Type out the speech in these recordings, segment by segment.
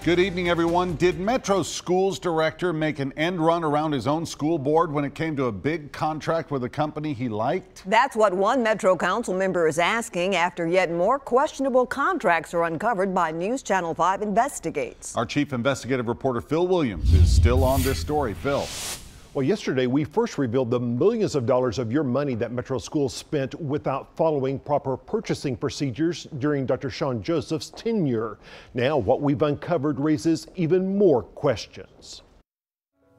Good evening, everyone. Did Metro Schools director make an end run around his own school board when it came to a big contract with a company he liked? That's what one Metro Council member is asking after yet more questionable contracts are uncovered by News Channel 5 investigates. Our chief investigative reporter Phil Williams is still on this story. Phil. Well, yesterday we first revealed the millions of dollars of your money that Metro Schools spent without following proper purchasing procedures during Dr. Sean Joseph's tenure. Now what we've uncovered raises even more questions.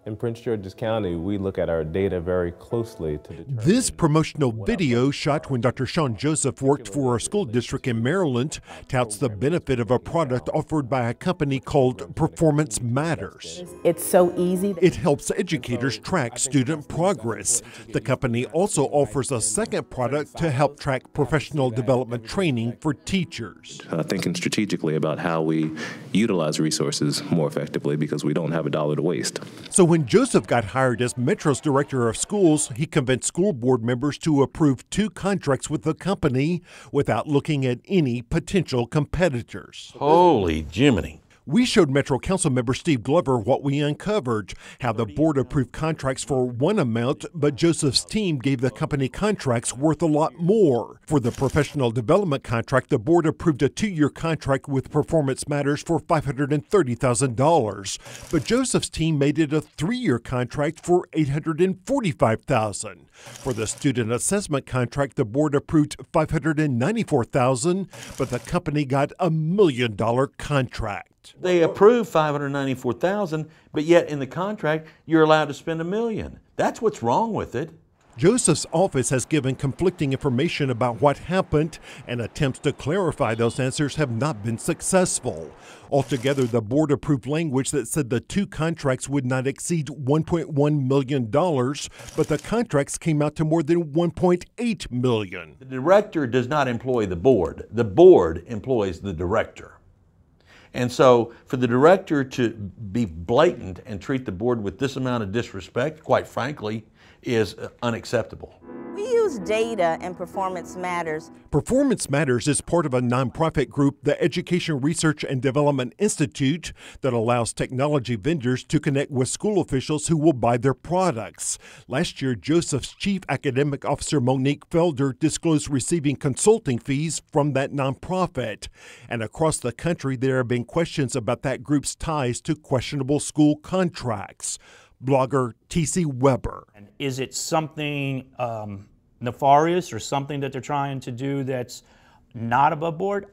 In Prince George's County, we look at our data very closely to determine. This promotional video shot when Dr. Sean Joseph worked for a school district in Maryland touts the benefit of a product offered by a company called Performance Matters. It's so easy. It helps educators track student progress. The company also offers a second product to help track professional development training for teachers. Thinking strategically about how we utilize resources more effectively because we don't have a dollar to waste. So when Joseph got hired as Metro's director of schools, he convinced school board members to approve 2 contracts with the company without looking at any potential competitors. Holy Jiminy. We showed Metro Council member Steve Glover what we uncovered, how the board approved contracts for one amount, but Joseph's team gave the company contracts worth a lot more. For the professional development contract, the board approved a 2-year contract with Performance Matters for $530,000, but Joseph's team made it a 3-year contract for $845,000. For the student assessment contract, the board approved $594,000, but the company got a $1 million contract. They approved $594,000, but yet in the contract, you're allowed to spend $1 million. That's what's wrong with it. Joseph's office has given conflicting information about what happened, and attempts to clarify those answers have not been successful. Altogether, the board approved language that said the 2 contracts would not exceed $1.1 million, but the contracts came out to more than $1.8 million. The director does not employ the board. The board employs the director. And so for the director to be blatant and treat the board with this amount of disrespect, quite frankly, is unacceptable. We use data and Performance Matters. Performance Matters is part of a nonprofit group, the Education Research and Development Institute, that allows technology vendors to connect with school officials who will buy their products. Last year, Joseph's chief academic officer, Monique Felder, disclosed receiving consulting fees from that nonprofit. And across the country, there have been questions about that group's ties to questionable school contracts. Blogger T.C. Weber. Is it something nefarious or something that they're trying to do that's not above board?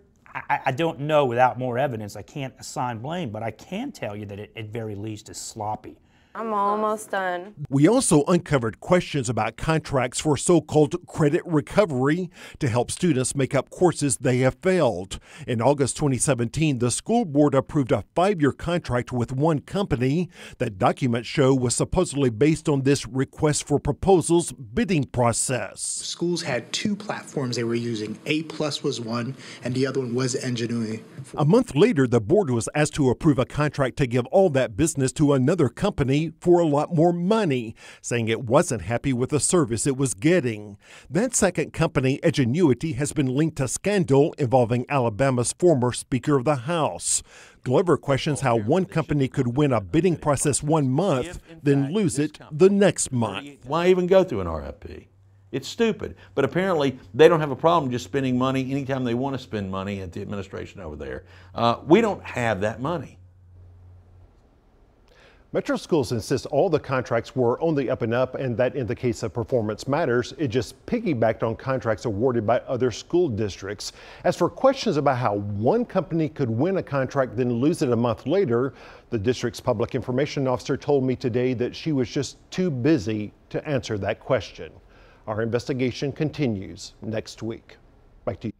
I don't know without more evidence. I can't assign blame, but I can tell you that it at very least is sloppy. I'm almost done. We also uncovered questions about contracts for so-called credit recovery to help students make up courses they have failed. In August 2017, the school board approved a 5-year contract with one company that documents show was supposedly based on this request for proposals bidding process. Schools had 2 platforms they were using. A+ was one, and the other one was Ingenuity. A month later, the board was asked to approve a contract to give all that business to another company for a lot more money, saying it wasn't happy with the service it was getting. That second company, Ingenuity, has been linked to scandal involving Alabama's former Speaker of the House. Glover questions how one company could win a bidding process one month, then lose it the next month. Why even go through an RFP? It's stupid. But apparently, they don't have a problem just spending money anytime they want to spend money at the administration over there. We don't have that money. Metro Schools insists all the contracts were on the up and up, and that in the case of Performance Matters, it just piggybacked on contracts awarded by other school districts. As for questions about how one company could win a contract then lose it a month later, the district's public information officer told me today that she was just too busy to answer that question. Our investigation continues next week. Back to you.